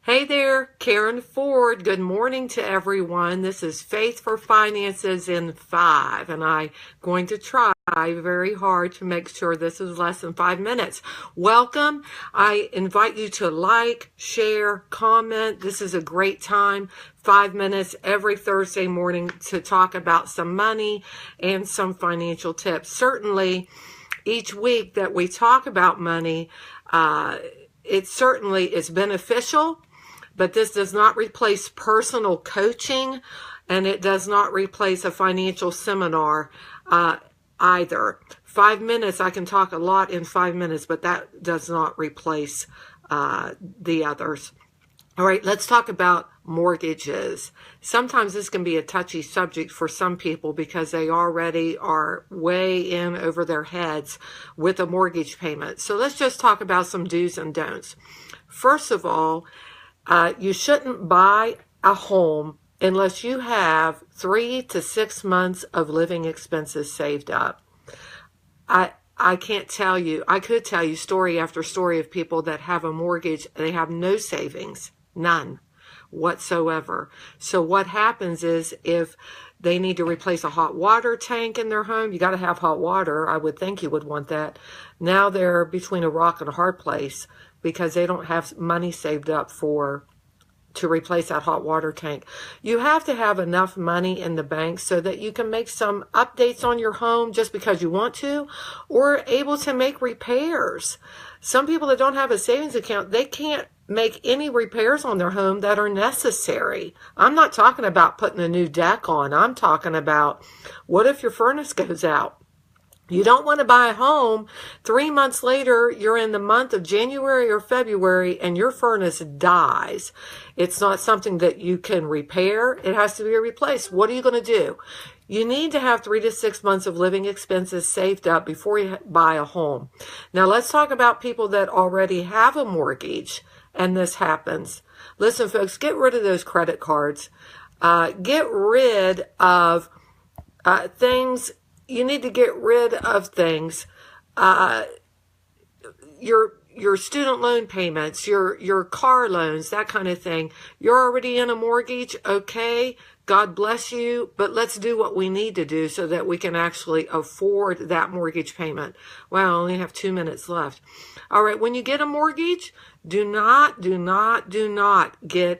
Hey there, Karen Ford. Good morning to everyone. This is Faith for Finances in 5, and I'm going to try very hard to make sure this is less than 5 minutes. Welcome. I invite you to like, share, comment. This is a great time. 5 minutes every Thursday morning to talk about some money and some financial tips. Certainly, each week that we talk about money, it certainly is beneficial. But this does not replace personal coaching, and it does not replace a financial seminar either. 5 minutes, I can talk a lot in 5 minutes, but that does not replace the others. All right, let's talk about mortgages. Sometimes this can be a touchy subject for some people because they already are way in over their heads with a mortgage payment. So let's just talk about some do's and don'ts. First of all, you shouldn't buy a home unless you have 3 to 6 months of living expenses saved up. I can't tell you, I could tell you story after story of people that have a mortgage, they have no savings, none whatsoever. So what happens is if they need to replace a hot water tank in their home, you got to have hot water. I would think you would want that. Now they're between a rock and a hard place because they don't have money saved up to replace that hot water tank. You have to have enough money in the bank so that you can make some updates on your home just because you want to, or able to make repairs. Some people that don't have a savings account, they can't make any repairs on their home that are necessary. I'm not talking about putting a new deck on. I'm talking about, what if your furnace goes out? You don't want to buy a home 3 months later, you're in the month of January or February, and your furnace dies. It's not something that you can repair. It has to be replaced. What are you going to do? You need to have 3 to 6 months of living expenses saved up before you buy a home. Now, let's talk about people that already have a mortgage, and this happens. Listen, folks, get rid of those credit cards. Get rid of things. You need to get rid of things, your student loan payments, your car loans, that kind of thing. You're already in a mortgage, okay, God bless you, but let's do what we need to do so that we can actually afford that mortgage payment. Well, I only have 2 minutes left. All right, when you get a mortgage, do not get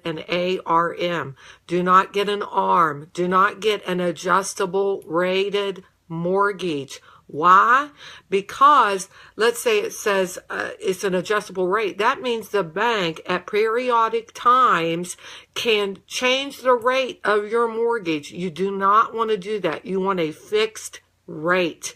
an ARM. Do not get an ARM. Do not get an adjustable rated mortgage. Why? Because let's say it says it's an adjustable rate. That means the bank at periodic times can change the rate of your mortgage. You do not want to do that. You want a fixed rate,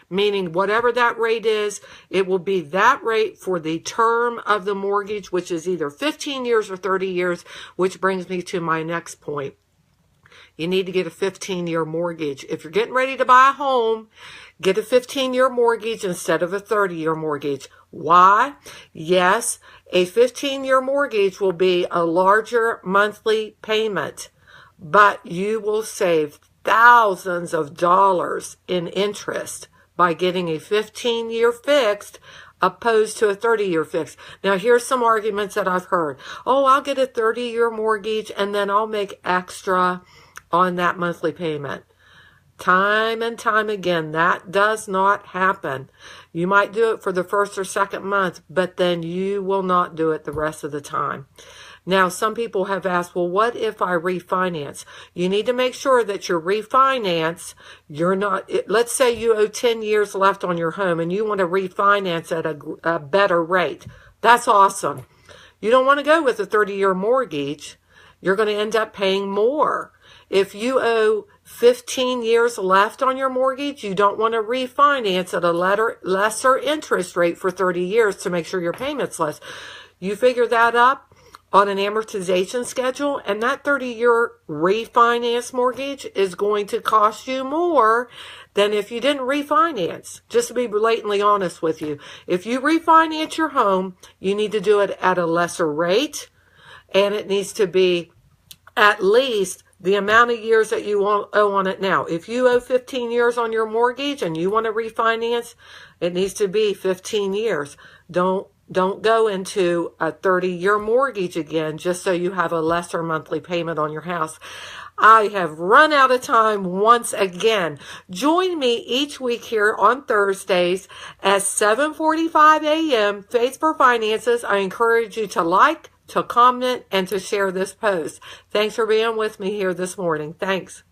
meaning whatever that rate is, it will be that rate for the term of the mortgage, which is either 15 years or 30 years, which brings me to my next point. You need to get a 15-year mortgage. If you're getting ready to buy a home, get a 15-year mortgage instead of a 30-year mortgage. Why? Yes, a 15-year mortgage will be a larger monthly payment, but you will save thousands of dollars in interest by getting a 15-year fixed opposed to a 30-year fixed. Now, here's some arguments that I've heard. Oh, I'll get a 30-year mortgage and then I'll make extra on that monthly payment. Time and time again, that does not happen. You might do it for the first or second month, but then you will not do it the rest of the time. Now, some people have asked, well, what if I refinance? You need to make sure that your refinance, let's say you owe 10 years left on your home and you want to refinance at a better rate. That's awesome. You don't want to go with a 30-year mortgage. You're going to end up paying more. If you owe 15 years left on your mortgage, you don't want to refinance at a lesser interest rate for 30 years to make sure your payment's less. You figure that up on an amortization schedule, and that 30-year refinance mortgage is going to cost you more than if you didn't refinance. Just to be blatantly honest with you, if you refinance your home, you need to do it at a lesser rate, and it needs to be at least the amount of years that you owe on it now. If you owe 15 years on your mortgage and you want to refinance, it needs to be 15 years. Don't Don't go into a 30-year mortgage again just so you have a lesser monthly payment on your house. I have run out of time once again. Join me each week here on Thursdays at 7:45 a.m. Faith for Finances. I encourage you to like, to comment, and to share this post. Thanks for being with me here this morning. Thanks.